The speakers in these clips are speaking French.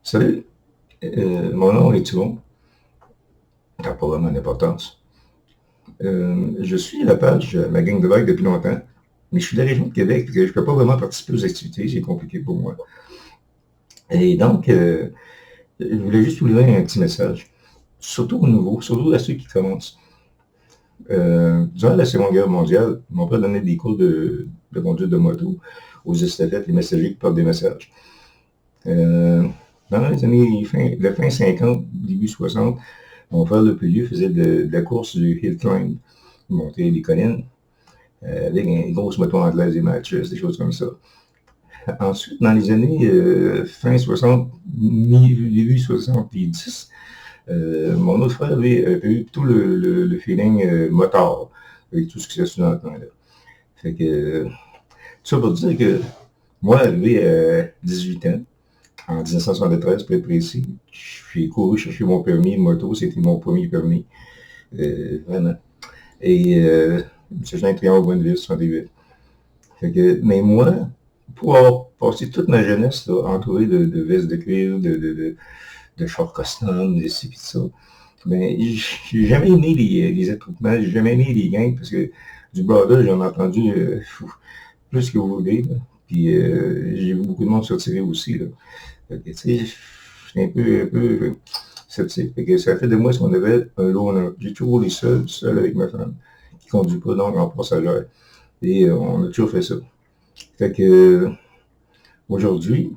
Salut, mon nom est Yvon. Ça n'a pas vraiment d'importance. Je suis la page Ma gang de bike depuis longtemps, mais je suis de la région de Québec, et je ne peux pas vraiment participer aux activités, c'est compliqué pour moi. Et donc, je voulais juste vous livrer un petit message, surtout aux nouveaux, surtout à ceux qui commencent. Durant la Seconde Guerre mondiale, mon père donnait des cours de conduite de moto aux estafettes, les messagers qui portent des messages. Euh, Dans les années de fin 50, début 60, mon frère le plus vieux faisait de la course du hill climb, monter des collines, avec une grosse moto anglaise, des matchs, des choses comme ça. Ensuite, dans les années fin 60, début 70, mon autre frère, lui, avait eu tout le feeling motard, avec tout ce qui s'est passé dans le temps-là. Fait que, tout ça pour dire que moi, arrivé à 18 ans, en 1973, pour être précis, j'ai couru chercher mon permis de moto, c'était mon premier permis, vraiment. Et j'ai un triangle Bonne-Ville, 68. Fait que, mais moi, pour avoir passé toute ma jeunesse là, entouré de vestes de cuir, de shorts custom, de ci et de ça, ben, j'ai jamais aimé les attroupements, j'ai jamais aimé les gangs, parce que du border, j'en ai entendu plus que vous voulez. Là. Puis j'ai vu beaucoup de monde se retirer aussi. Là. Fait que, tu sais, je suis un peu sceptique. Fait que ça fait de moi ce qu'on avait un loner. J'ai toujours roulé seul avec ma femme, qui ne conduit pas donc en passagère. Et on a toujours fait ça. Fait que aujourd'hui,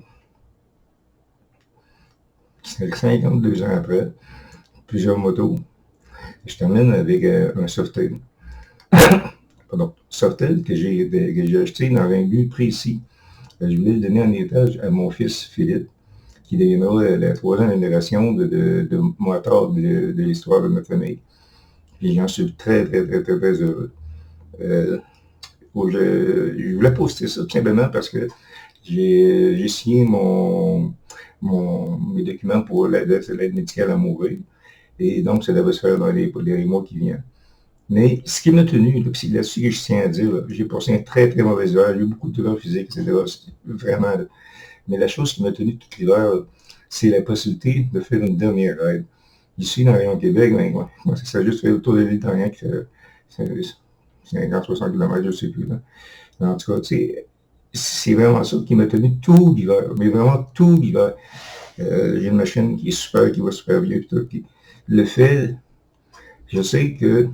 52 ans après, plusieurs motos, je termine avec un Softail. Pardon, Softail que j'ai acheté dans un but précis. Je voulais le donner en héritage à mon fils Philippe, qui deviendra la troisième génération de motards de l'histoire de notre famille. Puis j'en suis très heureux. Euh, je voulais poster ça tout simplement parce que j'ai signé mes documents pour l'aide médicale à mourir. Et donc, ça devrait se faire dans les mois qui viennent. Mais ce qui m'a tenu, c'est là-dessus que je tiens à dire, j'ai passé un très mauvais hiver, j'ai eu beaucoup de douleurs physiques, etc. Vraiment. Mais la chose qui m'a tenu tout l'hiver, c'est la possibilité de faire une dernière ride. Ici, dans la région de Québec, ben, moi, ça a juste fait autour de l'île d'Orient qui fait 50-60 km, je ne sais plus. Là. En tout cas, c'est vraiment ça qui m'a tenu tout l'hiver, mais vraiment tout l'hiver. J'ai une machine qui est super, qui va super bien. Puis le fait, je sais que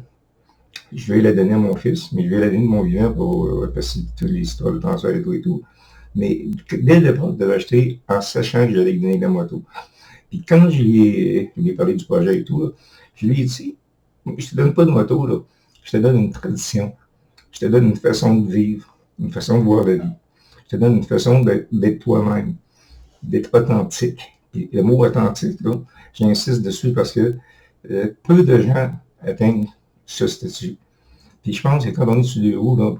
je vais la donner à mon fils, mais je vais la donner de mon vivant pour faciliter l'histoire de transfert et tout. Mais dès le départ, je devais acheter en sachant que j'allais lui donner la moto. Puis quand je lui ai parlé du projet et tout, là, je lui ai dit, je te donne pas de moto, là. Je te donne une tradition. Je te donne une façon de vivre, une façon de voir la vie. Je te donne une façon d'être toi-même, d'être authentique. Et le mot authentique, là, j'insiste dessus parce que peu de gens atteignent ce statut. Puis je pense que quand on est sur les roues, là,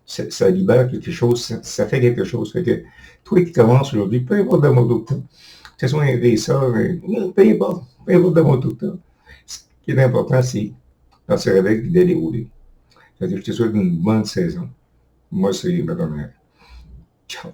ça libère quelque chose, ça fait quelque chose. Fait que toi qui commences aujourd'hui, peu importe la moto que tu as, que ce soit un racer, peu importe la moto que tu as, ce qui est important, c'est partir avec et d'aller rouler. Fait que je te souhaite une bonne saison. Moi, c'est ma première. Ciao.